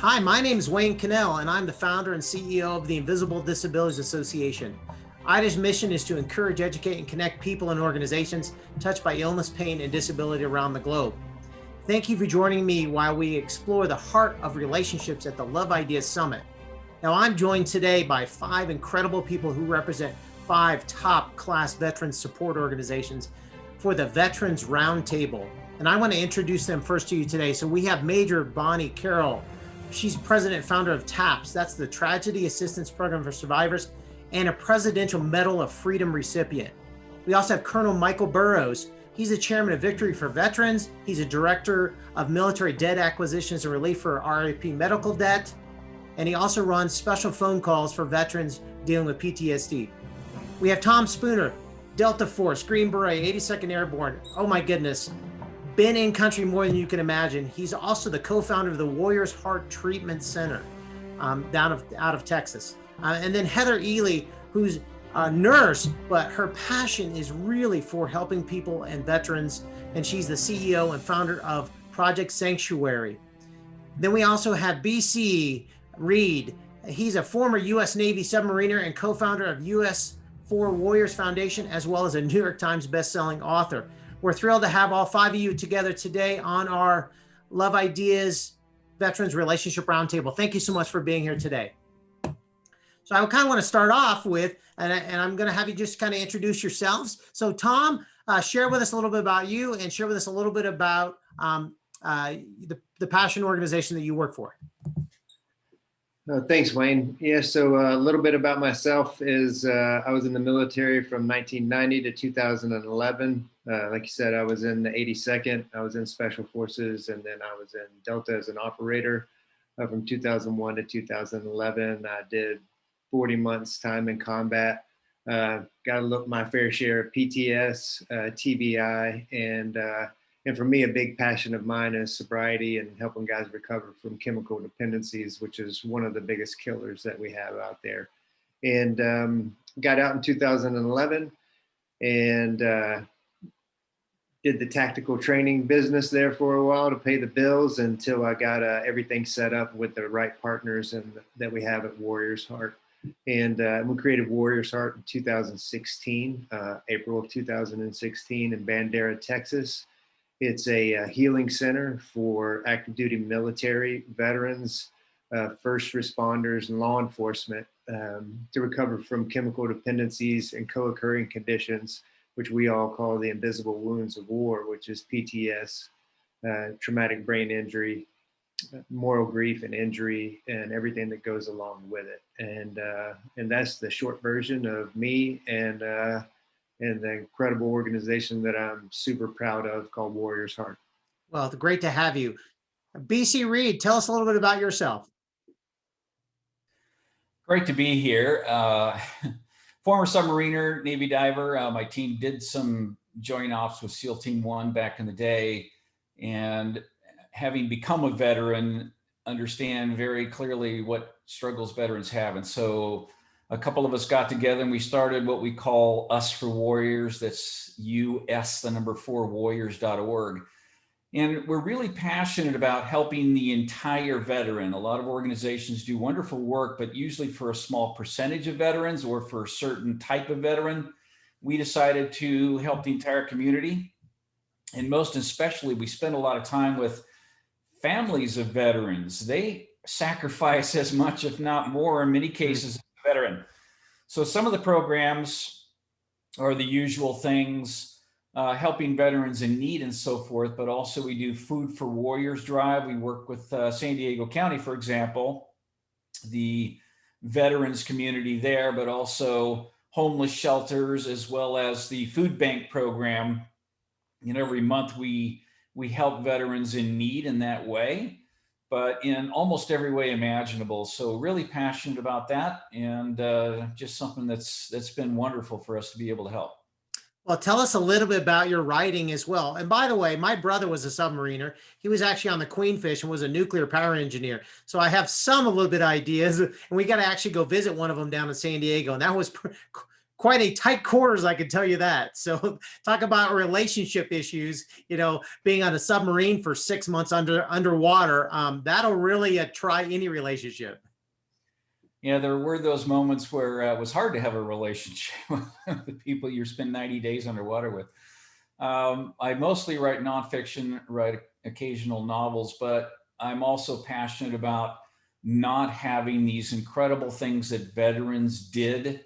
Hi, my name is Wayne Connell, and I'm the founder and CEO of the Invisible Disabilities Association. IDA's mission is to encourage, educate, and connect people and organizations touched by illness, pain, and disability around the globe. Thank you for joining me while we explore the heart of relationships at the Love Ideas Summit. Now, I'm joined today by 5 incredible people who represent 5 top-class veterans support organizations for the Veterans Roundtable. And I want to introduce them first to you today. So we have Major Bonnie Carroll. She's president and founder of TAPS. That's the Tragedy Assistance Program for Survivors, and a Presidential Medal of Freedom recipient. We also have Colonel Mikel Burroughs. He's the chairman of Victory for Veterans. He's a director of military debt acquisitions and relief for RIP medical debt. And he also runs special phone calls for veterans dealing with PTSD. We have Tom Spooner, Delta Force, Green Beret, 82nd Airborne. Oh my goodness. Been in country more than you can imagine. He's also the co-founder of the Warriors Heart Treatment Center out of Texas. And then Heather Ehle, who's a nurse, but her passion is really for helping people and veterans. And she's the CEO and founder of Project Sanctuary. Then we also have B.C. Reed. He's a former U.S. Navy submariner and co-founder of US4 Warriors Foundation, as well as a New York Times bestselling author. We're thrilled to have all 5 of you together today on our Love Ideas Veterans Relationship Roundtable. Thank you so much for being here today. So I kind of want to start off with, and I'm going to have you just kind of introduce yourselves. So Tom, share with us a little bit about you and share with us a little bit about the Passion organization that you work for. Thanks, Wayne. Yeah, so a little bit about myself is I was in the military from 1990 to 2011. Like you said, I was in the 82nd, I was in Special Forces, and then I was in Delta as an operator from 2001 to 2011. I did 40 months time in combat, got to look my fair share of PTS, TBI, and for me, a big passion of mine is sobriety and helping guys recover from chemical dependencies, which is one of the biggest killers that we have out there. And got out in 2011 and did the tactical training business there for a while to pay the bills until I got everything set up with the right partners and that we have at Warriors Heart. And we created Warriors Heart in 2016, April of 2016 in Bandera, Texas. It's a healing center for active duty military, veterans, first responders, and law enforcement to recover from chemical dependencies and co-occurring conditions, which we all call the invisible wounds of war, which is PTS, traumatic brain injury, moral grief and injury, and everything that goes along with it. And that's the short version of me and the incredible organization that I'm super proud of called Warriors Heart. Well, great to have you. B.C. Reed, tell us a little bit about yourself. Great to be here. Former submariner, Navy diver. My team did some joint ops with SEAL Team 1 back in the day. And having become a veteran, understand very clearly what struggles veterans have. And so a couple of us got together and we started what we call US4 Warriors. That's US4 Warriors.org. And we're really passionate about helping the entire veteran. A lot of organizations do wonderful work, but usually for a small percentage of veterans or for a certain type of veteran. We decided to help the entire community. And most especially, we spend a lot of time with families of veterans. They sacrifice as much, if not more, in many cases, as a veteran. So some of the programs are the usual things, helping veterans in need and so forth, but also we do Food for Warriors Drive. We work with San Diego County, for example, the veterans community there, but also homeless shelters, as well as the food bank program. And every month we help veterans in need in that way, but in almost every way imaginable. So really passionate about that, and just something that's been wonderful for us to be able to help. Well, tell us a little bit about your writing as well. And by the way, my brother was a submariner. He was actually on the Queenfish and was a nuclear power engineer. So I have a little bit of ideas, and we got to actually go visit one of them down in San Diego. And that was quite a tight quarters, I can tell you that. So talk about relationship issues, being on a submarine for 6 months underwater, that'll really try any relationship. Yeah, there were those moments where it was hard to have a relationship with the people you spend 90 days underwater with. I mostly write nonfiction, write occasional novels, but I'm also passionate about not having these incredible things that veterans did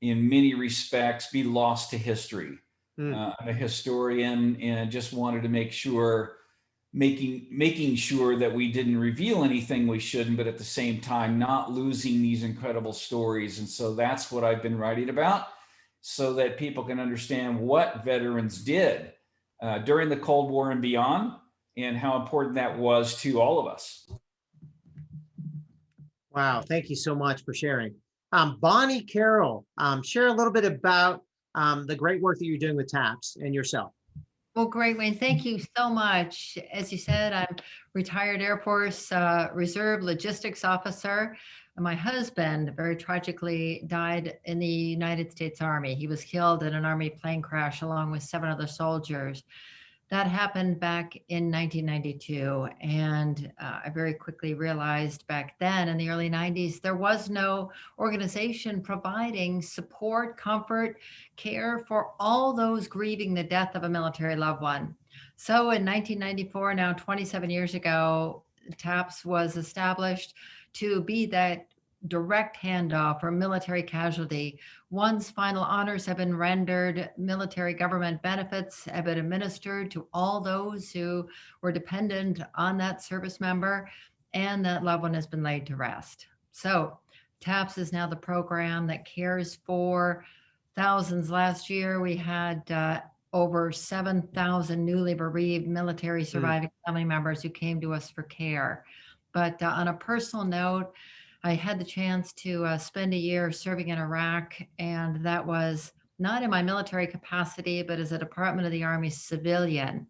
in many respects be lost to history. I'm a historian and just wanted to make sure, making sure that we didn't reveal anything we shouldn't, but at the same time, not losing these incredible stories. And so that's what I've been writing about, so that people can understand what veterans did during the Cold War and beyond, and how important that was to all of us. Wow, thank you so much for sharing. Bonnie Carroll, share a little bit about the great work that you're doing with TAPS and yourself. Well, great, Wayne. Thank you so much. As you said, I'm retired Air Force Reserve Logistics Officer. My husband very tragically died in the United States Army. He was killed in an Army plane crash along with 7 other soldiers. That happened back in 1992. And I very quickly realized back then in the early 90s, there was no organization providing support, comfort, care for all those grieving the death of a military loved one. So in 1994, now 27 years ago, TAPS was established to be that direct handoff for military casualty. One's final honors have been rendered, military government benefits have been administered to all those who were dependent on that service member, and that loved one has been laid to rest. So TAPS is now the program that cares for thousands. Last year, we had over 7,000 newly bereaved military surviving family members who came to us for care. But on a personal note, I had the chance to spend a year serving in Iraq, and that was not in my military capacity, but as a Department of the Army civilian.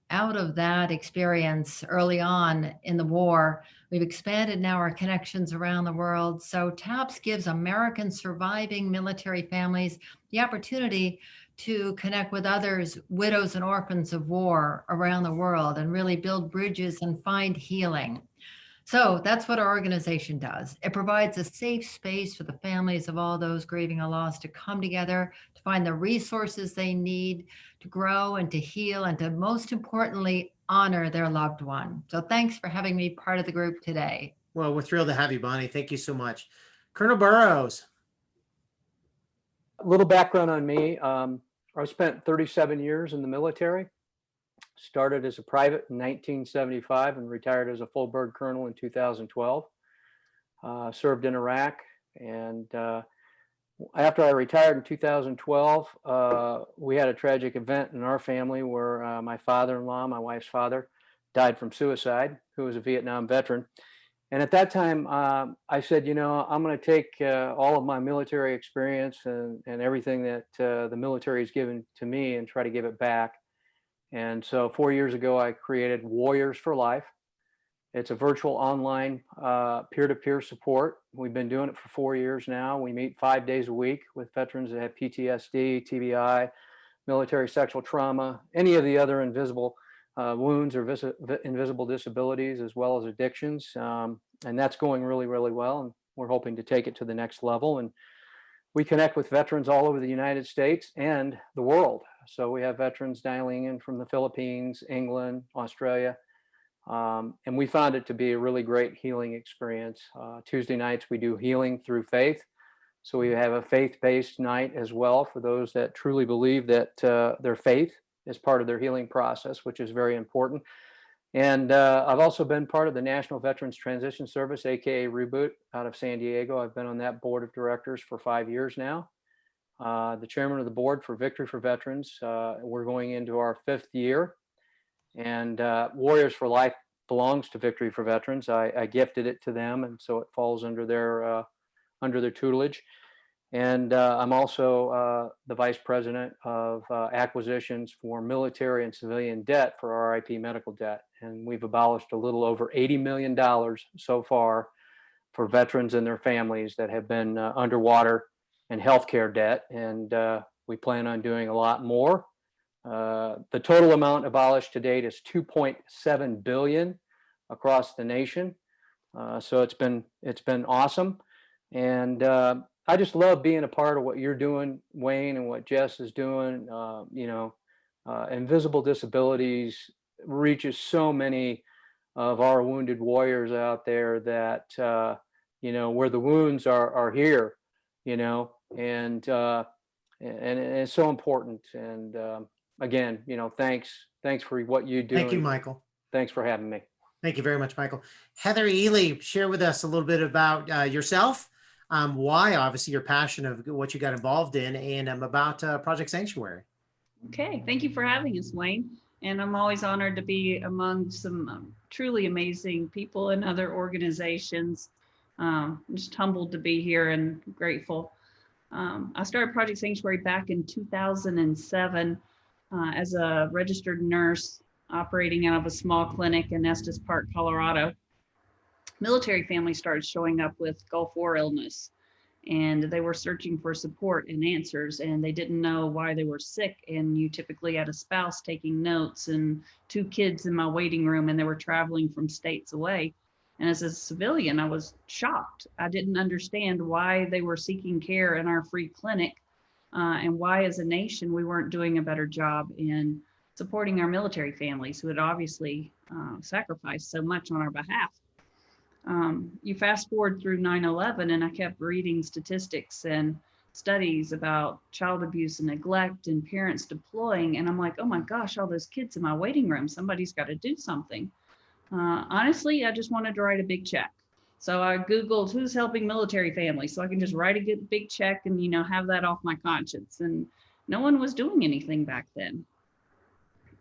Out of that experience early on in the war, we've expanded now our connections around the world. So TAPS gives American surviving military families the opportunity to connect with others, widows and orphans of war around the world, and really build bridges and find healing. So that's what our organization does. It provides a safe space for the families of all those grieving a loss to come together, to find the resources they need to grow and to heal, and to most importantly, honor their loved one. So thanks for having me part of the group today. Well, we're thrilled to have you, Bonnie. Thank you so much. Colonel Burroughs. A little background on me. I spent 37 years in the military. Started as a private in 1975 and retired as a full bird colonel in 2012. Served in Iraq, and after I retired in 2012, we had a tragic event in our family where my father-in-law, my wife's father, died from suicide, who was a Vietnam veteran. And at that time, I said, I'm going to take all of my military experience and everything that the military has given to me and try to give it back. And so 4 years ago, I created Warriors for Life. It's a virtual online peer-to-peer support. We've been doing it for 4 years now. We meet 5 days a week with veterans that have PTSD, TBI, military sexual trauma, any of the other invisible wounds or invisible disabilities, as well as addictions. And that's going really, really well. And we're hoping to take it to the next level. And we connect with veterans all over the United States and the world. So we have veterans dialing in from the Philippines, England, Australia. And we found it to be a really great healing experience. Tuesday nights, we do healing through faith. So we have a faith-based night as well for those that truly believe that their faith is part of their healing process, which is very important. And I've also been part of the National Veterans Transition Service, AKA Reboot, out of San Diego. I've been on that board of directors for 5 years now. The chairman of the board for Victory for Veterans. We're going into our 5th year. And Warriors for Life belongs to Victory for Veterans. I gifted it to them, and so it falls under their tutelage. And I'm also the vice president of acquisitions for military and civilian debt for RIP medical debt. And we've abolished a little over $80 million so far for veterans and their families that have been underwater and healthcare debt, and we plan on doing a lot more. The total amount abolished to date is $2.7 billion across the nation. So it's been awesome, and I just love being a part of what you're doing, Wayne, and what Jess is doing. Invisible Disabilities reaches so many of our wounded warriors out there that where the wounds are here, and it's so important. And again, thanks for what you do. Thank you, Michael. Thanks for having me. Thank you very much, Michael. Heather Ehle, share with us a little bit about yourself, why obviously your passion of what you got involved in, and about Project Sanctuary. Okay, thank you for having us, Wayne. And I'm always honored to be among some truly amazing people and other organizations. I'm just humbled to be here and grateful. I started Project Sanctuary back in 2007 as a registered nurse operating out of a small clinic in Estes Park, Colorado. Military families started showing up with Gulf War illness, and they were searching for support and answers, and they didn't know why they were sick. And you typically had a spouse taking notes and 2 kids in my waiting room, and they were traveling from states away. And as a civilian, I was shocked. I didn't understand why they were seeking care in our free clinic, and why as a nation we weren't doing a better job in supporting our military families who had obviously sacrificed so much on our behalf. You fast forward through 9/11, and I kept reading statistics and studies about child abuse and neglect and parents deploying. And I'm like, oh my gosh, all those kids in my waiting room, somebody's got to do something. Honestly, I just wanted to write a big check. So I Googled who's helping military families so I can just write a big check and, have that off my conscience. And no one was doing anything back then.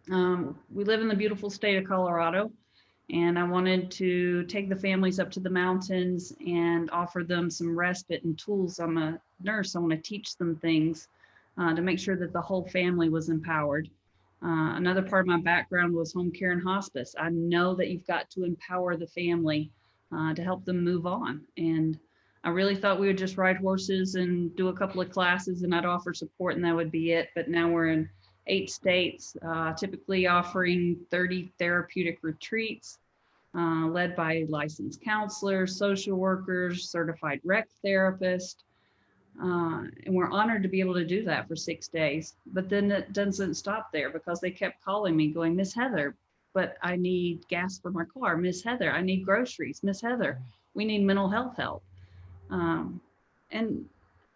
We live in the beautiful state of Colorado, and I wanted to take the families up to the mountains and offer them some respite and tools. I'm a nurse. I want to teach them things to make sure that the whole family was empowered. Another part of my background was home care and hospice. I know that you've got to empower the family to help them move on. And I really thought we would just ride horses and do a couple of classes and I'd offer support and that would be it. But now we're in 8 states, typically offering 30 therapeutic retreats led by licensed counselors, social workers, certified rec therapists. And we're honored to be able to do that for 6 days. But then it doesn't stop there because they kept calling me going, Miss Heather, but I need gas for my car. Miss Heather, I need groceries. Miss Heather, we need mental health help. And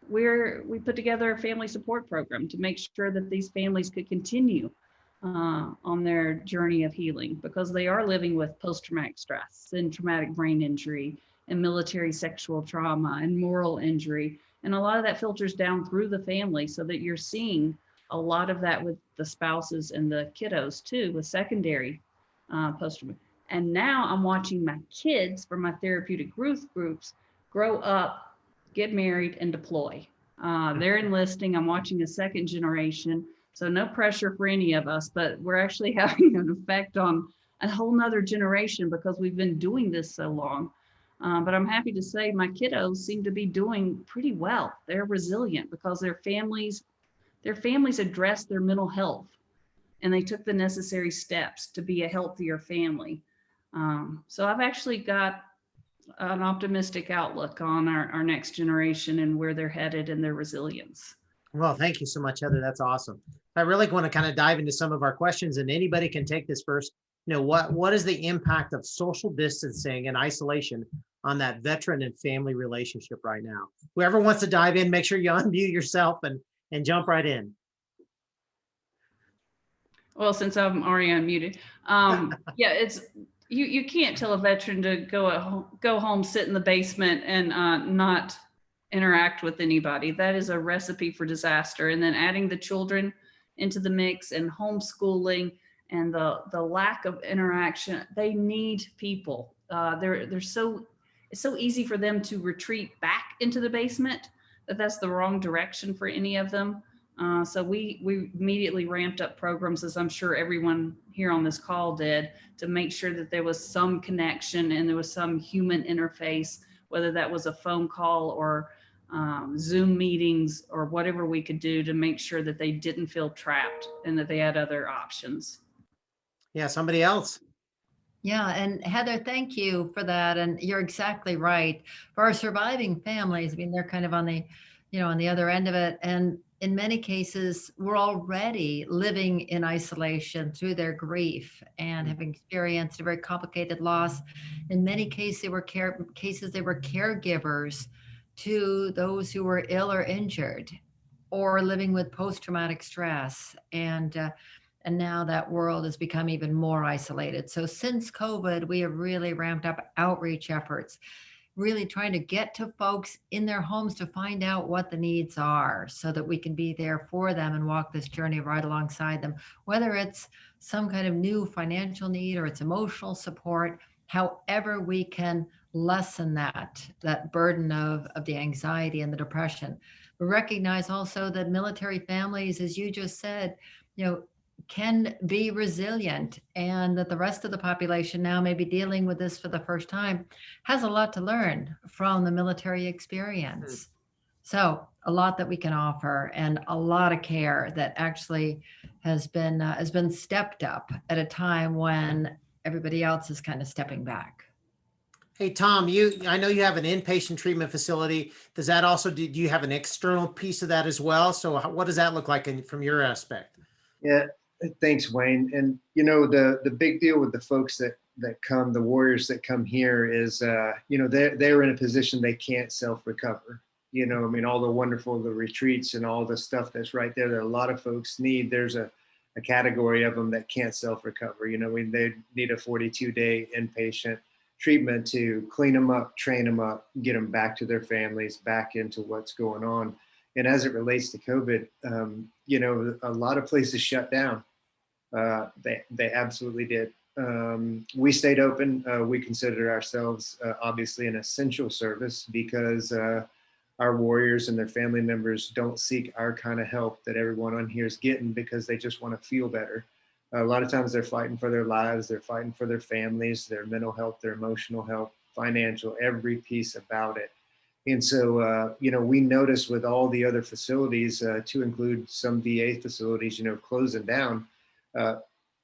we put together a family support program to make sure that these families could continue on their journey of healing, because they are living with post-traumatic stress and traumatic brain injury and military sexual trauma and moral injury. And a lot of that filters down through the family, so that you're seeing a lot of that with the spouses and the kiddos too, with secondary post-traumatic. And now I'm watching my kids from my therapeutic youth groups grow up, get married, and deploy. They're enlisting. I'm watching a second generation. So no pressure for any of us, but we're actually having an effect on a whole nother generation because we've been doing this so long. But I'm happy to say my kiddos seem to be doing pretty well. They're resilient because their families address their mental health and they took the necessary steps to be a healthier family. So I've actually got an optimistic outlook on our next generation and where they're headed and their resilience. Well, thank you so much, Heather. That's awesome. I really want to kind of dive into some of our questions, and anybody can take this first. What is the impact of social distancing and isolation on that veteran and family relationship right now? Whoever wants to dive in, make sure you unmute yourself and jump right in. Well, since I'm already unmuted, yeah, it's you can't tell a veteran to go home, sit in the basement, and not interact with anybody. That is a recipe for disaster. And then adding the children into the mix and homeschooling and the lack of interaction, they need people. It's so easy for them to retreat back into the basement that's the wrong direction for any of them. So we immediately ramped up programs, as I'm sure everyone here on this call did, to make sure that there was some connection and there was some human interface, whether that was a phone call or Zoom meetings or whatever we could do to make sure that they didn't feel trapped and that they had other options. Yeah, somebody else. Yeah, and Heather, thank you for that. And you're exactly right. For our surviving families, I mean, they're kind of on the, on the other end of it. And in many cases, we're already living in isolation through their grief and have experienced a very complicated loss. In many cases, they were caregivers to those who were ill or injured or living with post-traumatic stress. And now that world has become even more isolated. So since COVID, we have really ramped up outreach efforts, really trying to get to folks in their homes to find out what the needs are so that we can be there for them and walk this journey right alongside them, whether it's some kind of new financial need or it's emotional support, however we can lessen that burden of the anxiety and the depression. We recognize also that military families, as you just said, can be resilient, and that the rest of the population now may be dealing with this for the first time has a lot to learn from the military experience. So a lot that we can offer and a lot of care that actually has been stepped up at a time when everybody else is kind of stepping back. Hey, Tom, I know you have an inpatient treatment facility. Does that also, do you have an external piece of that as well? So what does that look like from your aspect? Yeah, thanks, Wayne. And the big deal with the folks that come, the warriors that come here is, they're in a position they can't self-recover. I mean, all the retreats and all the stuff that's right there that a lot of folks need. There's a category of them that can't self-recover. They need a 42-day inpatient treatment to clean them up, train them up, get them back to their families, back into what's going on. And as it relates to COVID, a lot of places shut down. They absolutely did. We stayed open. We considered ourselves obviously an essential service because our warriors and their family members don't seek our kind of help that everyone on here is getting because they just want to feel better. A lot of times they're fighting for their lives, they're fighting for their families, their mental health, their emotional health, financial, every piece about it. And so, we noticed with all the other facilities, to include some VA facilities, closing down,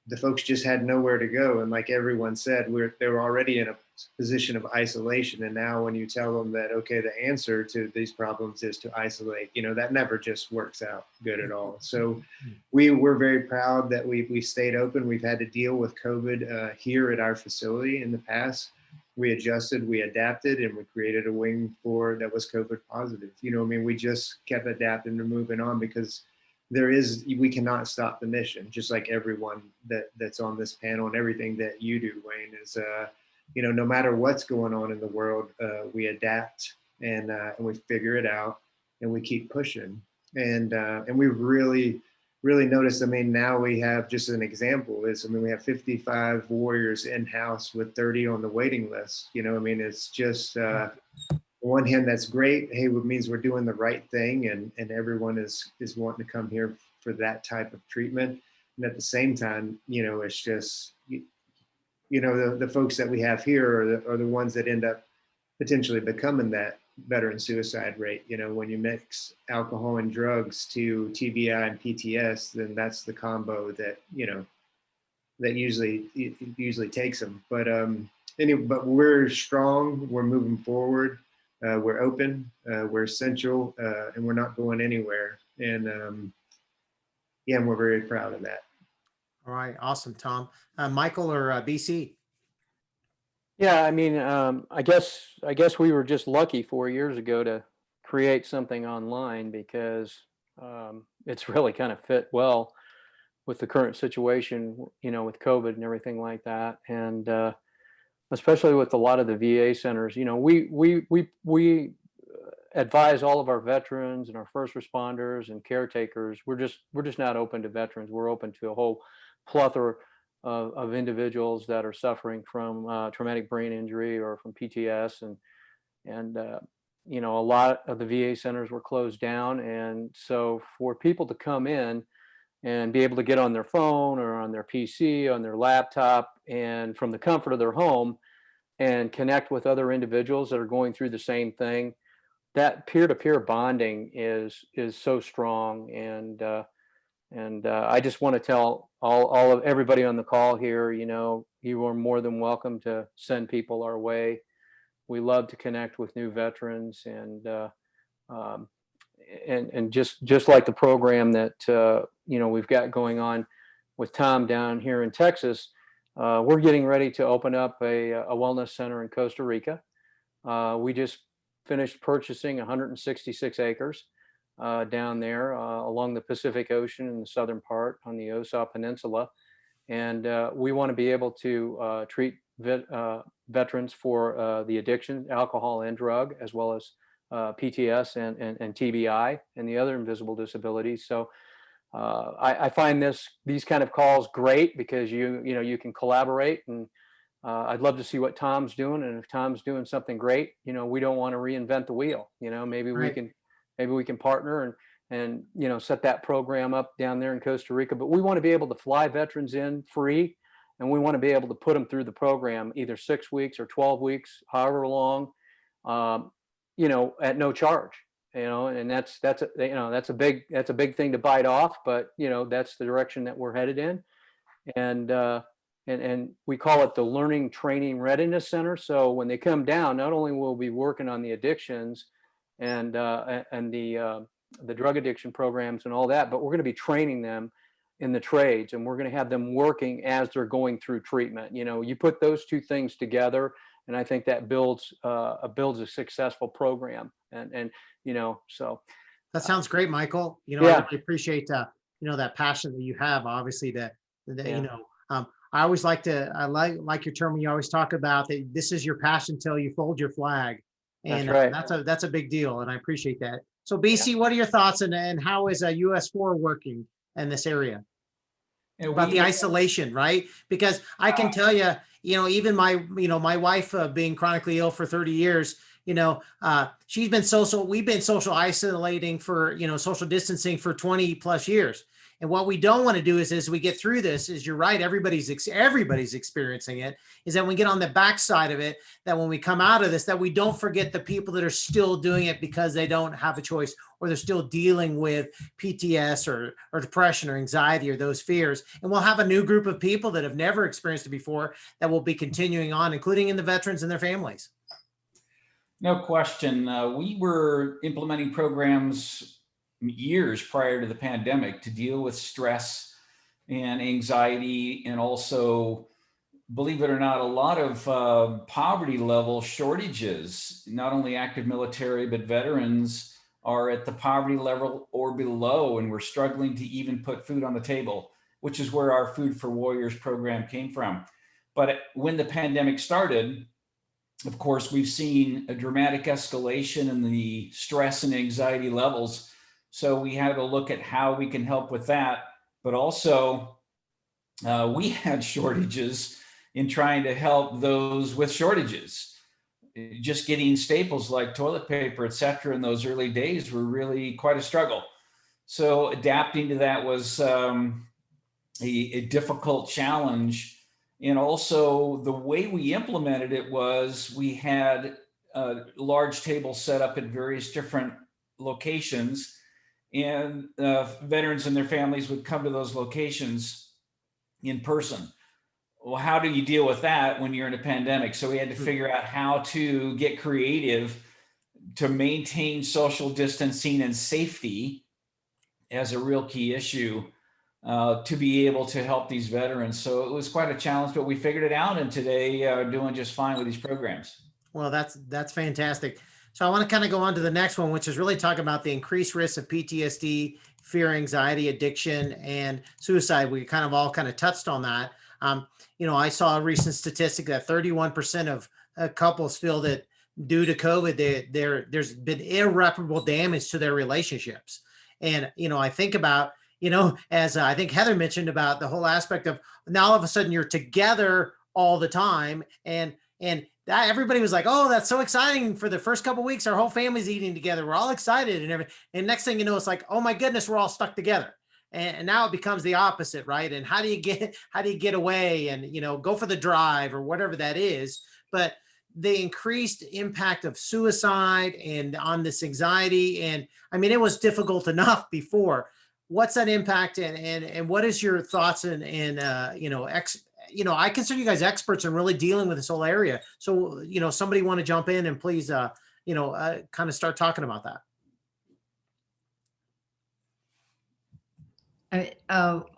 the folks just had nowhere to go. And like everyone said, they were already in a position of isolation. And now when you tell them that, okay, the answer to these problems is to isolate, that never just works out good at all. So we're very proud that we stayed open. We've had to deal with COVID here at our facility in the past. We adjusted, we adapted, and we created a wing that was COVID positive. We just kept adapting and moving on because we cannot stop the mission, just like everyone that's on this panel and everything that you do, Wayne, is, no matter what's going on in the world, we adapt and we figure it out and we keep pushing. And we've really noticed, now we have, just an example is, we have 55 warriors in-house with 30 on the waiting list. It's just, on one hand, that's great. Hey, it means we're doing the right thing and everyone is wanting to come here for that type of treatment. And at the same time, it's just, the folks that we have here are the ones that end up potentially becoming that veteran suicide rate. When you mix alcohol and drugs to TBI and PTS, then that's the combo that, that usually takes them. But but we're strong, we're moving forward, we're open, we're essential, and we're not going anywhere. And and we're very proud of that. All right, awesome, Tom. Michael or BC? Yeah, I guess we were just lucky 4 years ago to create something online because it's really kind of fit well with the current situation, with COVID and everything like that, and especially with a lot of the VA centers. We advise all of our veterans and our first responders and caretakers. We're just not open to veterans. We're open to a whole plethora of individuals that are suffering from traumatic brain injury or from PTS, and a lot of the VA centers were closed down, and so for people to come in and be able to get on their phone or on their PC, on their laptop, and from the comfort of their home and connect with other individuals that are going through the same thing that peer-to-peer bonding is so strong. And I just want to tell all of everybody on the call here, you are more than welcome to send people our way. We love to connect with new veterans, um, and just like the program that we've got going on with Tom down here in Texas, we're getting ready to open up a wellness center in Costa Rica. We just finished purchasing 166 acres down there along the Pacific Ocean in the southern part on the Osa Peninsula. And we want to be able to treat veterans for the addiction, alcohol and drug, as well as PTS and TBI and the other invisible disabilities. So I find these kind of calls great because you can collaborate, and I'd love to see what Tom's doing. And if Tom's doing something great, we don't want to reinvent the wheel. Maybe Right. we can partner and set that program up down there in Costa Rica. But we want to be able to fly veterans in free, and we want to be able to put them through the program either 6 weeks or 12 weeks, however long, at no charge. And that's a big thing to bite off, but that's the direction that we're headed in. And we call it the Learning Training Readiness Center. So when they come down, not only will we be working on the addictions and the drug addiction programs and all that, but we're going to be training them in the trades, and we're going to have them working as they're going through treatment. You put those two things together, and I think that builds a successful program. And so That sounds great, Michael. I Yeah. really appreciate that passion that you have. Obviously, that Yeah. I always like your term when you always talk about that. This is your passion till you fold your flag, and That's right. that's a big deal, and I appreciate that. So, BC, what are your thoughts, and how is US4 working in this area about the isolation, right? Because I can tell you, even my wife being chronically ill for 30 years. We've been social isolating for, social distancing for 20 plus years. And what we don't want to do is, as we get through this, is you're right, everybody's experiencing it, is that when we get on the backside of it, that when we come out of this, that we don't forget the people that are still doing it because they don't have a choice, or they're still dealing with PTS or depression or anxiety or those fears. And we'll have a new group of people that have never experienced it before that will be continuing on, including in the veterans and their families. No question. We were implementing programs years prior to the pandemic to deal with stress and anxiety, and also, believe it or not, a lot of poverty level shortages. Not only active military, but veterans are at the poverty level or below, and we're struggling to even put food on the table, which is where our Food for Warriors program came from. But when the pandemic started, of course, we've seen a dramatic escalation in the stress and anxiety levels. So we had to look at how we can help with that. But also, we had shortages in trying to help those with shortages. Just getting staples like toilet paper, et cetera, in those early days were really quite a struggle. So adapting to that was a difficult challenge. And also the way we implemented it was we had large tables set up at various different locations, and veterans and their families would come to those locations in person. Well, how do you deal with that when you're in a pandemic? So we had to figure out how to get creative to maintain social distancing and safety as a real key issue. To be able to help these veterans. So it was quite a challenge, but we figured it out, and today are doing just fine with these programs. Well, that's fantastic. So I want to kind of go on to the next one, which is really talking about the increased risk of PTSD, fear, anxiety, addiction, and suicide. We kind of touched on that. I saw a recent statistic that 31% of couples feel that due to COVID, there's been irreparable damage to their relationships. And, I think about, as I think Heather mentioned about the whole aspect of now all of a sudden you're together all the time, and that everybody was like, oh, that's so exciting. For the first couple of weeks, our whole family's eating together. We're all excited and everything. And next thing you know, it's like, oh my goodness, we're all stuck together. And now it becomes the opposite, right? And how do you get away and, go for the drive or whatever that is? But the increased impact of suicide and on this anxiety. And I mean, it was difficult enough before. What's that impact, and what is your thoughts and I consider you guys experts in really dealing with this whole area. So, somebody want to jump in and please, kind of start talking about that.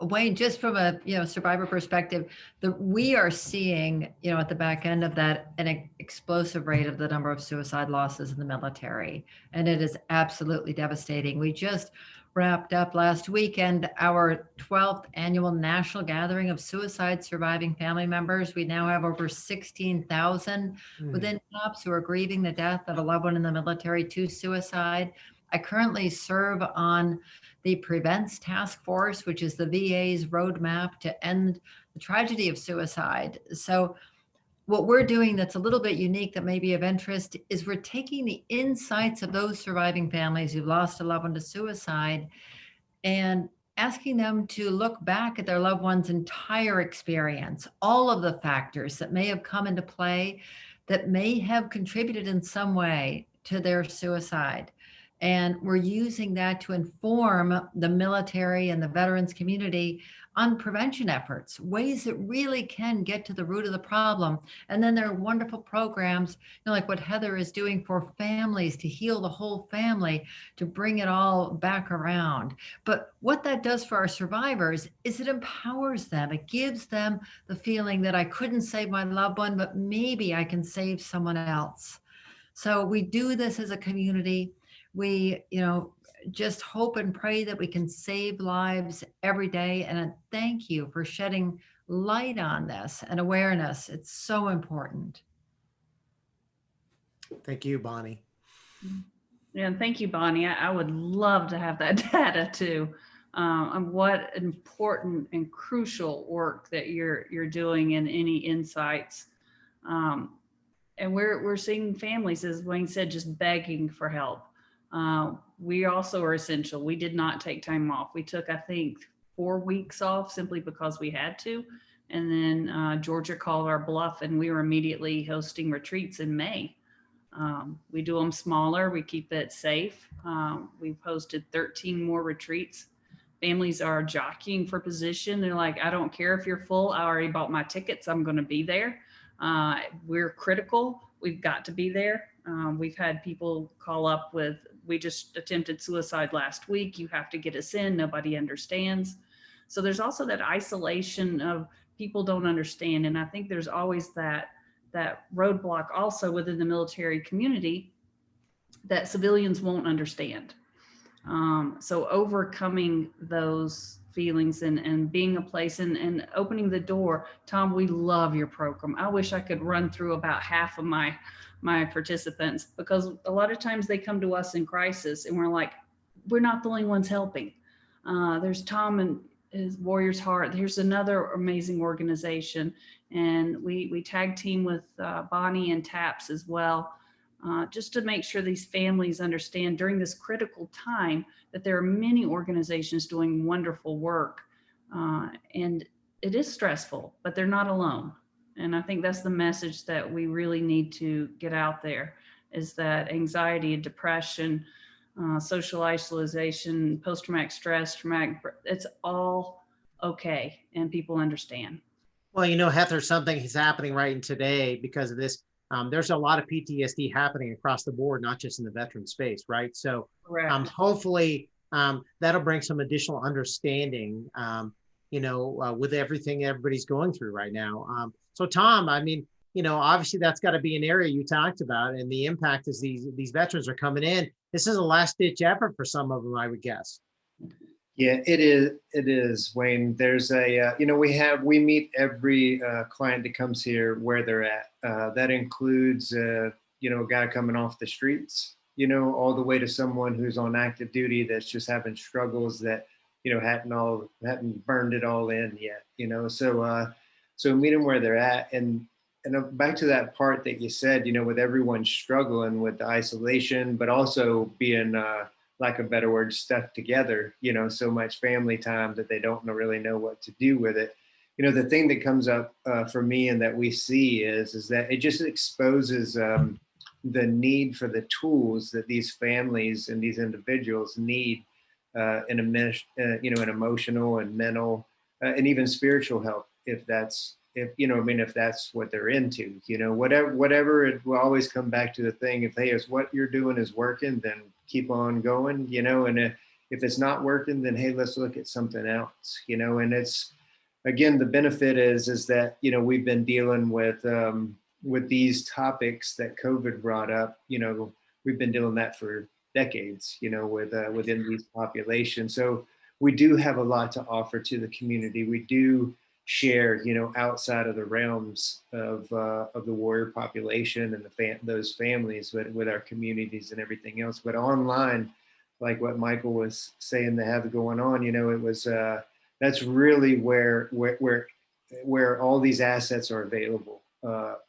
Wayne, just from a survivor perspective, we are seeing at the back end of that an explosive rate of the number of suicide losses in the military, and it is absolutely devastating. We just wrapped up last weekend our 12th annual national gathering of suicide surviving family members. We now have over 16,000 within COPS who are grieving the death of a loved one in the military to suicide. I currently serve on the Prevents Task Force, which is the VA's roadmap to end the tragedy of suicide. So what we're doing that's a little bit unique that may be of interest is we're taking the insights of those surviving families who've lost a loved one to suicide and asking them to look back at their loved one's entire experience, all of the factors that may have come into play that may have contributed in some way to their suicide. And we're using that to inform the military and the veterans community on prevention efforts, ways that really can get to the root of the problem. And then there are wonderful programs, like what Heather is doing for families to heal the whole family, to bring it all back around. But what that does for our survivors is it empowers them. It gives them the feeling that I couldn't save my loved one, but maybe I can save someone else. So we do this as a community. We, just hope and pray that we can save lives every day. And thank you for shedding light on this and awareness. It's so important. Thank you, Bonnie. Yeah, and thank you, Bonnie. I would love to have that data too. What important and crucial work that you're doing, and any insights. And we're seeing families, as Wayne said, just begging for help. We also are essential. We did not take time off. We took, I think, 4 weeks off simply because we had to. And then Georgia called our bluff, and we were immediately hosting retreats in May. We do them smaller. We keep it safe. We've hosted 13 more retreats. Families are jockeying for position. They're like, I don't care if you're full. I already bought my tickets. I'm going to be there. We're critical. We've got to be there. We've had people call up with, we just attempted suicide last week. You have to get us in. Nobody understands. So there's also that isolation of people don't understand. And I think there's always that roadblock also within the military community that civilians won't understand. So overcoming those feelings and being a place and opening the door. Tom, we love your program. I wish I could run through about half of my participants, because a lot of times they come to us in crisis and we're like, we're not the only ones helping. There's Tom and his Warriors Heart. Here's another amazing organization. And we tag team with Bonnie and TAPS as well, just to make sure these families understand during this critical time that there are many organizations doing wonderful work. And it is stressful, but they're not alone. And I think that's the message that we really need to get out there, is that anxiety and depression, social isolation, post-traumatic stress, it's all okay. And people understand. Well, Heather, something is happening right today because of this. There's a lot of PTSD happening across the board, not just in the veteran space, right? So hopefully that'll bring some additional understanding, with everything everybody's going through right now. So Tom, I mean, obviously that's got to be an area you talked about, and the impact is these veterans are coming in. This is a last ditch effort for some of them, I would guess. Yeah, it is, Wayne. There's we meet every client that comes here where they're at. That includes, a guy coming off the streets, all the way to someone who's on active duty that's just having struggles that, hadn't burned it all in yet, so meet them where they're at. And back to that part that you said, with everyone struggling with the isolation, but also being, lack of better word, stuck together, so much family time that they don't really know what to do with it. the thing that comes up for me and that we see is that it just exposes the need for the tools that these families and these individuals need in in emotional and mental and even spiritual help, if that's what they're into, whatever, it will always come back to the thing. If, hey, is what you're doing is working, then keep on going, and if it's not working, then, hey, let's look at something else, and it's, again, the benefit is that, we've been dealing with these topics that COVID brought up. We've been doing that for decades, within these populations. So we do have a lot to offer to the community. We do share, outside of the realms of the warrior population and those families, with our communities and everything else. But online, like what Michael was saying, they have going on, it was that's really where all these assets are available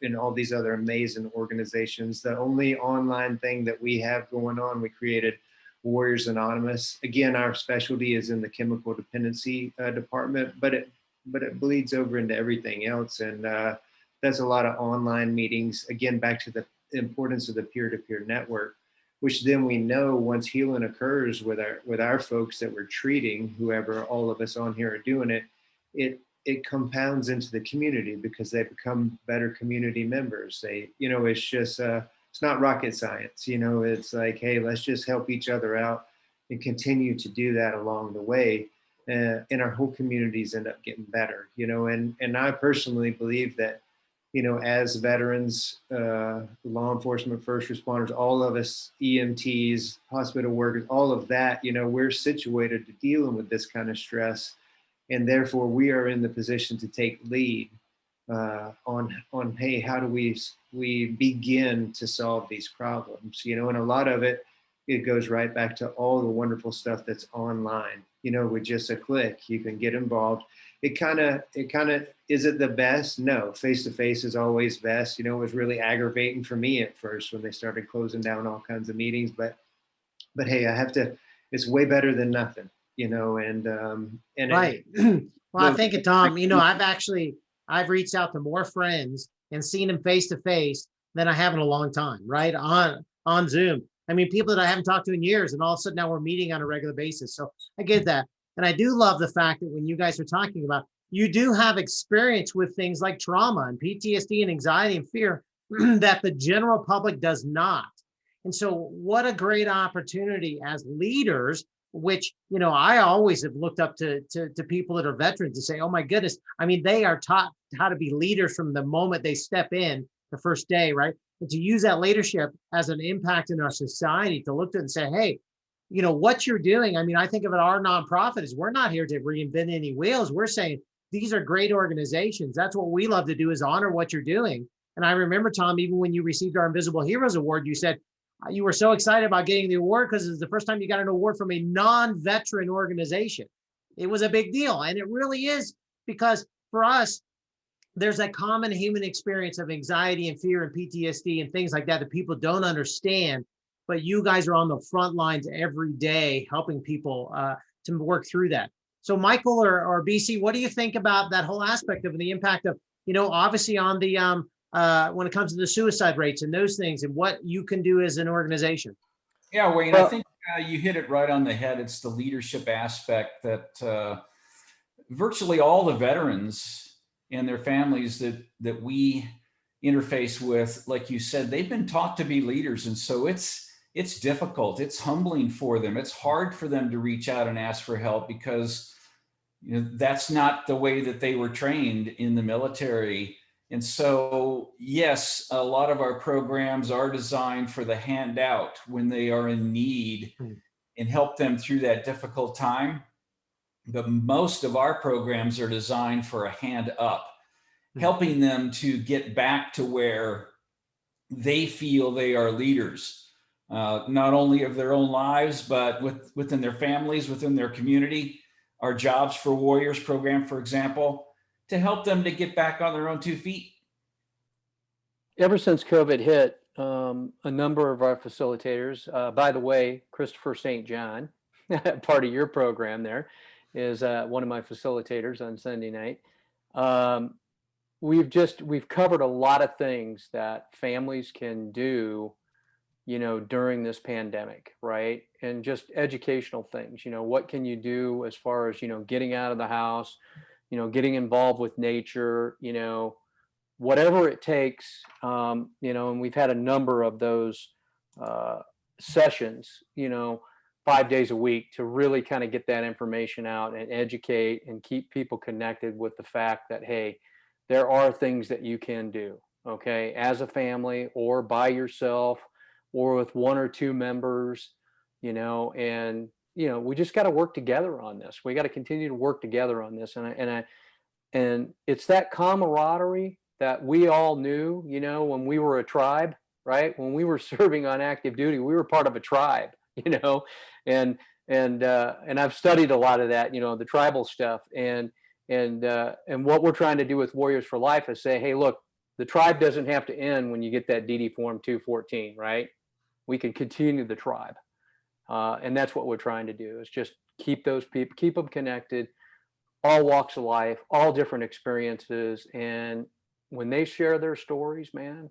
in all these other amazing organizations. The only online thing that we have going on, we created Warriors Anonymous. Again, our specialty is in the chemical dependency department, but it bleeds over into everything else. And that's a lot of online meetings. Again, back to the importance of the peer-to-peer network, which then we know once healing occurs with our folks that we're treating, whoever all of us on here are doing it compounds into the community because they become better community members. They, it's just, it's not rocket science, it's like, hey, let's just help each other out and continue to do that along the way. And our whole communities end up getting better, and I personally believe that, as veterans, law enforcement, first responders, all of us, EMTs, hospital workers, all of that, we're situated to dealing with this kind of stress. And therefore we are in the position to take lead on, hey, how do we begin to solve these problems, and a lot of it goes right back to all the wonderful stuff that's online, with just a click, you can get involved. It kind of, is it the best? No, face-to-face is always best. It was really aggravating for me at first when they started closing down all kinds of meetings, but hey, it's way better than nothing, and Right. Well, I think, Tom, I've reached out to more friends and seen them face to face than I have in a long time, right? On Zoom. I mean, people that I haven't talked to in years, and all of a sudden now we're meeting on a regular basis. So I get that. And I do love the fact that when you guys are talking about, you do have experience with things like trauma and PTSD and anxiety and fear that the general public does not. And so what a great opportunity as leaders, which, I always have looked up to people that are veterans to say, oh my goodness, I mean, they are taught how to be leaders from the moment they step in the first day, right? And to use that leadership as an impact in our society, to look at it and say, hey, what you're doing. I mean, I think of it, our nonprofit is, we're not here to reinvent any wheels. We're saying these are great organizations. That's what we love to do, is honor what you're doing. And I remember, Tom, even when you received our Invisible Heroes Award, you said you were so excited about getting the award because it's the first time you got an award from a non-veteran organization. It was a big deal. And it really is, because for us, there's that common human experience of anxiety and fear and PTSD and things like that people don't understand. But you guys are on the front lines every day helping people to work through that. So Michael or BC, what do you think about that whole aspect of the impact of, obviously on the, when it comes to the suicide rates and those things, and what you can do as an organization? Yeah, Wayne, I think you hit it right on the head. It's the leadership aspect that virtually all the veterans and their families that we interface with, like you said, they've been taught to be leaders. And so it's difficult. It's humbling for them. It's hard for them to reach out and ask for help because that's not the way that they were trained in the military. And so, yes, a lot of our programs are designed for the handout when they are in need and help them through that difficult time. But most of our programs are designed for a hand up, helping them to get back to where they feel they are leaders, not only of their own lives, but within their families, within their community. Our Jobs for Warriors program, for example, to help them to get back on their own 2 feet. Ever since COVID hit, a number of our facilitators, by the way, Christopher St. John, part of your program there, is one of my facilitators on Sunday night. We've covered a lot of things that families can do, during this pandemic, right? And just educational things, what can you do as far as, getting out of the house, getting involved with nature, whatever it takes, and we've had a number of those sessions, 5 days a week to really kind of get that information out and educate and keep people connected with the fact that, hey, there are things that you can do, okay, as a family or by yourself or with one or two members, and, we just got to work together on this. We got to continue to work together on this. And it's that camaraderie that we all knew, when we were a tribe, right? When we were serving on active duty, we were part of a tribe, and I've studied a lot of that, the tribal stuff. And what we're trying to do with Warriors for Life is say, hey, look, the tribe doesn't have to end when you get that DD Form 214, right? We can continue the tribe. And that's what we're trying to do, is just keep those people, keep them connected, all walks of life, all different experiences. And when they share their stories, man,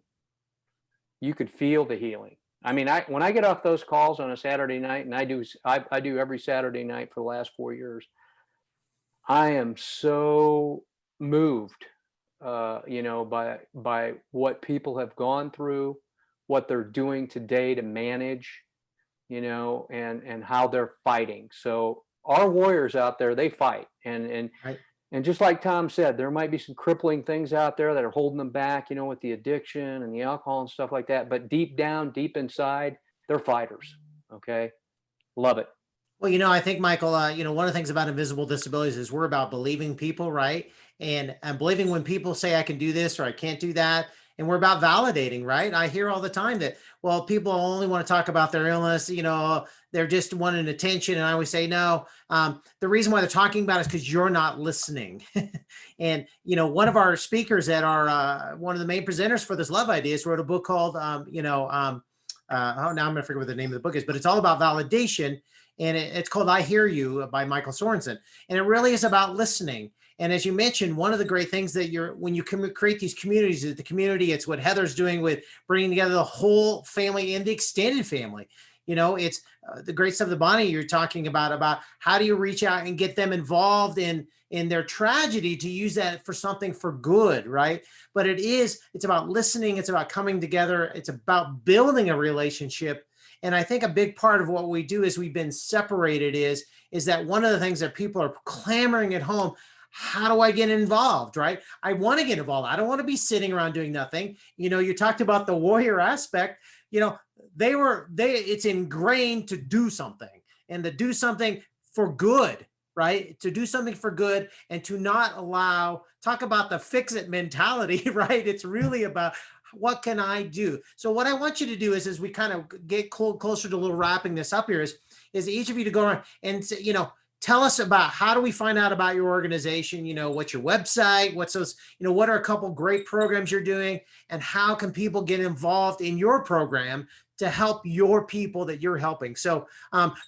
you could feel the healing. I mean, when I get off those calls on a Saturday night, and I do every Saturday night for the last 4 years, I am so moved, by what people have gone through, what they're doing today to manage, and how they're fighting. So our warriors out there, they fight, and Right. and just like Tom said, there might be some crippling things out there that are holding them back, with the addiction and the alcohol and stuff like that. But deep down, deep inside, they're fighters. Okay, love it. Well, I think, Michael, one of the things about Invisible Disabilities is we're about believing people, right? And believing when people say I can do this or I can't do that. And we're about validating, right? I hear all the time that, well, people only want to talk about their illness, they're just wanting attention. And I always say, no, the reason why they're talking about it is because you're not listening. And, one of our speakers that are one of the main presenters for this Love Ideas wrote a book called, now I'm going to forget what the name of the book is, but it's all about validation. And it's called I Hear You by Michael Sorensen. And it really is about listening. And as you mentioned, one of the great things that when you create these communities, the community, it's what Heather's doing with bringing together the whole family and the extended family. It's the great stuff that Bonnie, you're talking about how do you reach out and get them involved in their tragedy to use that for something for good, right? But it's about listening. It's about coming together. It's about building a relationship. And I think a big part of what we do is we've been separated is that one of the things that people are clamoring at home, how do I get involved, right? I want to get involved. I don't want to be sitting around doing nothing. You talked about the warrior aspect, it's ingrained to do something and to do something for good, right? To do something for good and to not talk about the fix it mentality, right? It's really about, what can I do? So what I want you to do is, as we kind of get closer to a little wrapping this up here, is each of you to go around and say, tell us about, how do we find out about your organization? What's your website? What's those, what are a couple great programs you're doing? And how can people get involved in your program to help your people that you're helping? So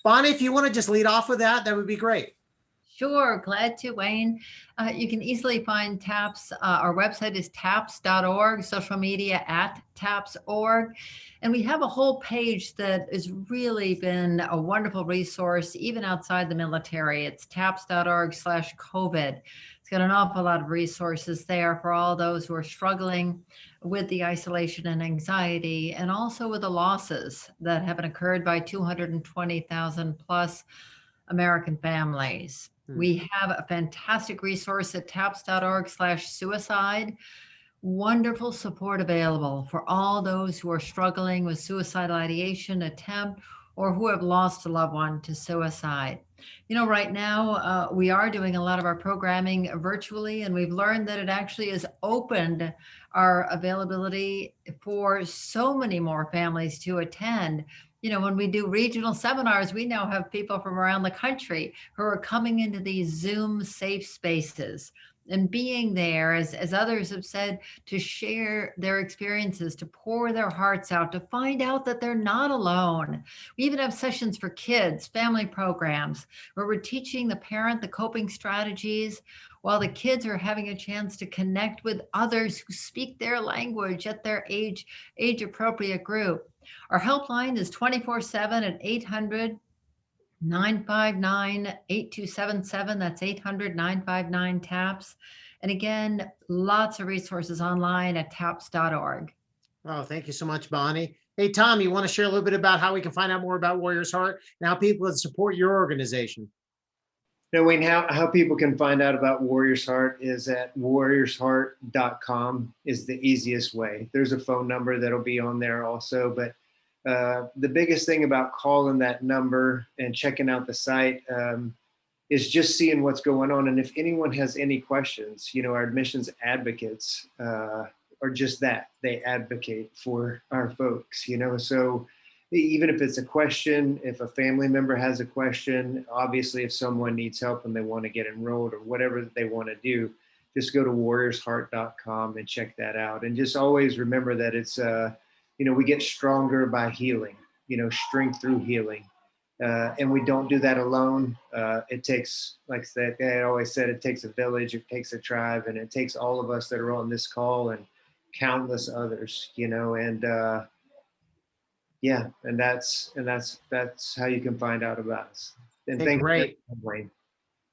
Bonnie, if you want to just lead off with that would be great. Sure, glad to, Wayne. You can easily find TAPS. Our website is taps.org, social media @taps.org. And we have a whole page that has really been a wonderful resource, even outside the military. It's taps.org/COVID. It's got an awful lot of resources there for all those who are struggling with the isolation and anxiety, and also with the losses that have occurred by 220,000 plus American families. We have a fantastic resource at taps.org/suicide. Wonderful support available for all those who are struggling with suicidal ideation, attempt, or who have lost a loved one to suicide. Right now, we are doing a lot of our programming virtually, and we've learned that it actually has opened our availability for so many more families to attend. When we do regional seminars, we now have people from around the country who are coming into these Zoom safe spaces. and being there, as others have said, to share their experiences, to pour their hearts out, to find out that they're not alone. We even have sessions for kids, family programs, where we're teaching the parent the coping strategies while the kids are having a chance to connect with others who speak their language at their age appropriate group. Our helpline is 24/7 at 800-959-8277. That's 800-959-TAPS. And again, lots of resources online at taps.org. Oh, thank you so much, Bonnie. Hey, Tom, you want to share a little bit about how we can find out more about Warriors Heart and how people can support your organization? No, Wayne, how people can find out about Warriors Heart is at warriorsheart.com is the easiest way. There's a phone number that'll be on there also, but the biggest thing about calling that number and checking out the site is just seeing what's going on. And if anyone has any questions, our admissions advocates are just that. They advocate for our folks, so even if it's a question, if a family member has a question, obviously if someone needs help and they want to get enrolled or whatever they want to do, just go to warriorsheart.com and check that out. And just always remember that it's, we get stronger by healing, strength through healing. And we don't do that alone. It takes, like I always said, it takes a village, it takes a tribe, and it takes all of us that are on this call and countless others, and that's how you can find out about us. And Hey, great. Wayne.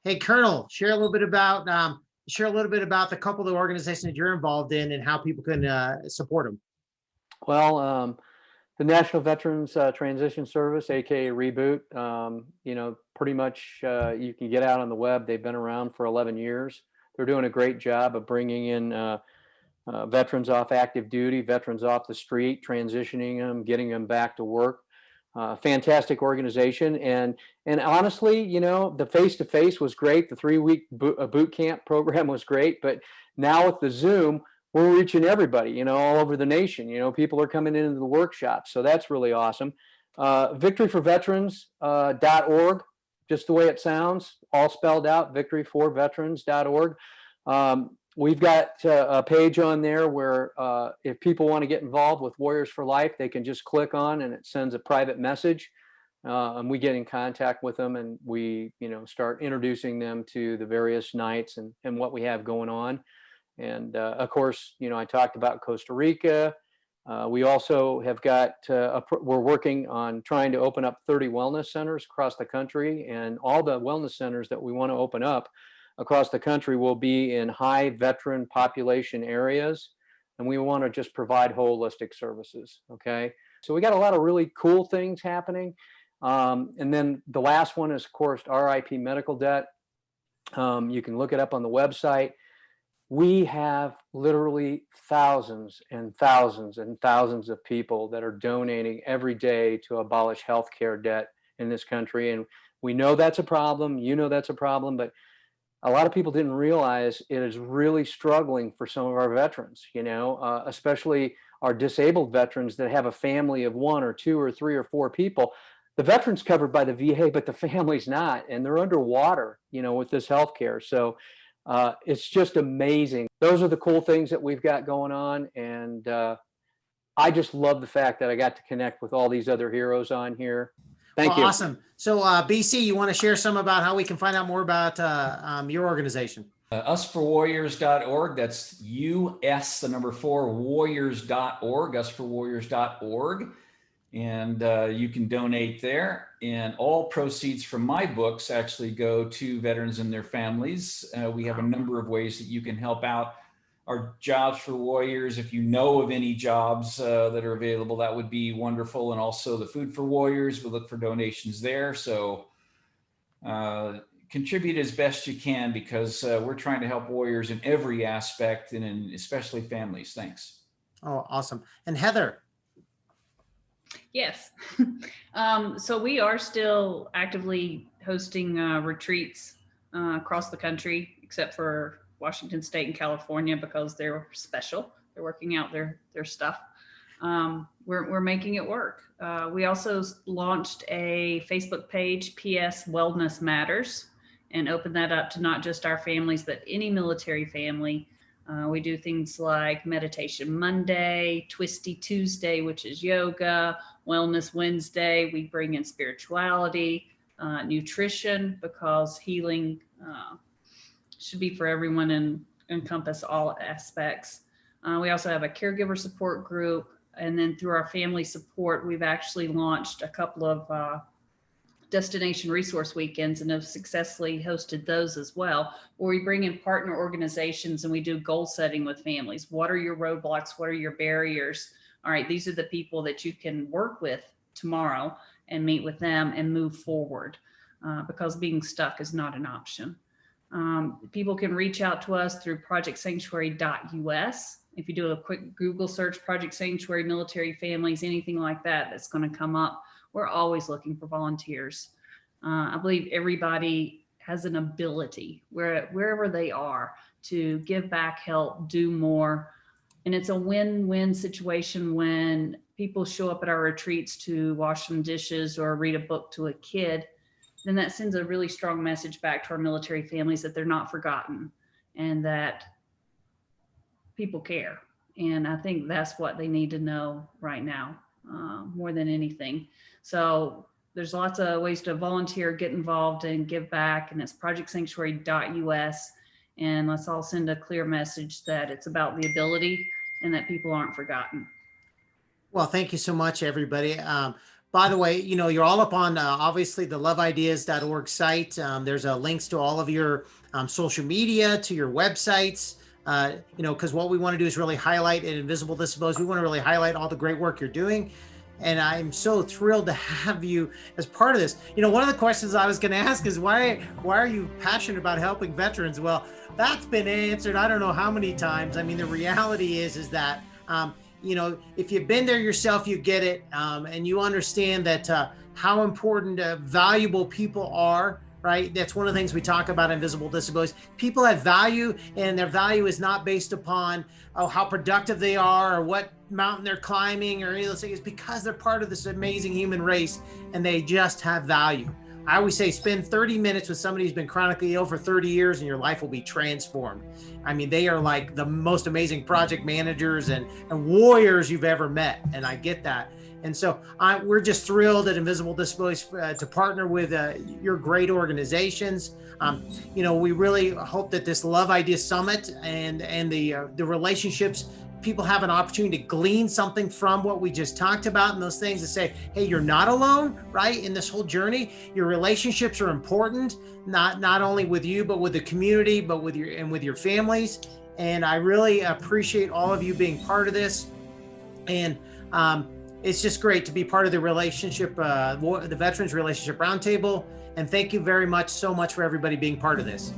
Hey, Colonel, share a little bit about the couple of organizations that you're involved in and how people can support them. Well, the National Veterans Transition Service, aka Reboot, pretty much you can get out on the web. They've been around for 11 years. They're doing a great job of bringing in veterans off active duty, veterans off the street, transitioning them, getting them back to work. Fantastic organization. And honestly, the face-to-face was great. The 3-week boot camp program was great. But now with the Zoom, we're reaching everybody, all over the nation. People are coming into the workshop. So that's really awesome. victoryforveterans.org, just the way it sounds, all spelled out, victoryforveterans.org. We've got a page on there where if people want to get involved with Warriors for Life, they can just click on and it sends a private message. And we get in contact with them and we, start introducing them to the various nights and what we have going on. And of course, I talked about Costa Rica. We also have got, we're working on trying to open up 30 wellness centers across the country, and all the wellness centers that we want to open up across the country will be in high veteran population areas, and we want to just provide holistic services. Okay, so we got a lot of really cool things happening. And then the last one is, of course, RIP medical debt. You can look it up on the website. We have literally thousands and thousands and thousands of people that are donating every day to abolish healthcare debt in this country. And we know that's a problem. That's a problem, but a lot of people didn't realize it is really struggling for some of our veterans, especially our disabled veterans that have a family of 1 or 2 or 3 or 4 people. The veteran's covered by the VA, but the family's not, and they're underwater, with this healthcare. So it's just amazing. Those are the cool things that we've got going on. And I just love the fact that I got to connect with all these other heroes on here. Thank you. Awesome. So BC, you want to share some about how we can find out more about your organization? Us4Warriors.org. That's US4 Warriors.org, us4warriors.org. And you can donate there. And all proceeds from my books actually go to veterans and their families. We have a number of ways that you can help out. Our Jobs for Warriors, if you know of any jobs that are available, that would be wonderful. And also the Food for Warriors, we look for donations there. So contribute as best you can, because we're trying to help warriors in every aspect, and especially families. Thanks. Oh, awesome. And Heather. Yes. So we are still actively hosting retreats across the country, except for Washington State and California, because they're special. They're working out their stuff. We're making it work. We also launched a Facebook page, PS Wellness Matters, and open that up to not just our families, but any military family. We do things like Meditation Monday, Twisty Tuesday, which is yoga, Wellness Wednesday. We bring in spirituality, nutrition, because healing should be for everyone and encompass all aspects. We also have a caregiver support group. And then through our family support, we've actually launched a couple of destination resource weekends and have successfully hosted those as well, where we bring in partner organizations and we do goal setting with families. What are your roadblocks? What are your barriers? All right, these are the people that you can work with tomorrow and meet with them and move forward, because being stuck is not an option. People can reach out to us through projectsanctuary.us. If you do a quick Google search, Project Sanctuary, military families, anything like that, that's going to come up. We're always looking for volunteers. I believe everybody has an ability wherever they are to give back, help, do more. And it's a win-win situation when people show up at our retreats to wash some dishes or read a book to a kid. Then that sends a really strong message back to our military families that they're not forgotten and that people care. And I think that's what they need to know right now, more than anything. So there's lots of ways to volunteer, get involved, and give back. And it's projectsanctuary.us. And let's all send a clear message that it's about the ability and that people aren't forgotten. Well, thank you so much, everybody. By the way, you know, you're all up on obviously the loveideas.org site. There's links to all of your social media, to your websites. You know, because what we want to do is really highlight at Invisible Disabilities. We want to really highlight all the great work you're doing. And I'm so thrilled to have you as part of this. You know, one of the questions I was going to ask is why are you passionate about helping veterans? Well, that's been answered I don't know how many times. I mean, the reality is that, you know, if you've been there yourself, you get it. And you understand that how important, valuable people are. Right? That's one of the things we talk about in Invisible Disabilities. People have value, and their value is not based upon how productive they are or what mountain they're climbing or any of those things. It's because they're part of this amazing human race and they just have value. I always say spend 30 minutes with somebody who's been chronically ill for 30 years and your life will be transformed. I mean, they are like the most amazing project managers and warriors you've ever met. And I get that. And so we're just thrilled at Invisible Disabilities to partner with your great organizations. You know, we really hope that this Love Ideas Summit and the relationships, people have an opportunity to glean something from what we just talked about and those things to say, hey, you're not alone, right? In this whole journey, your relationships are important, not only with you, but with the community, but with your families. And I really appreciate all of you being part of this. And it's just great to be part of the relationship, the Veterans Relationship Roundtable. And thank you very much, so much for everybody being part of this.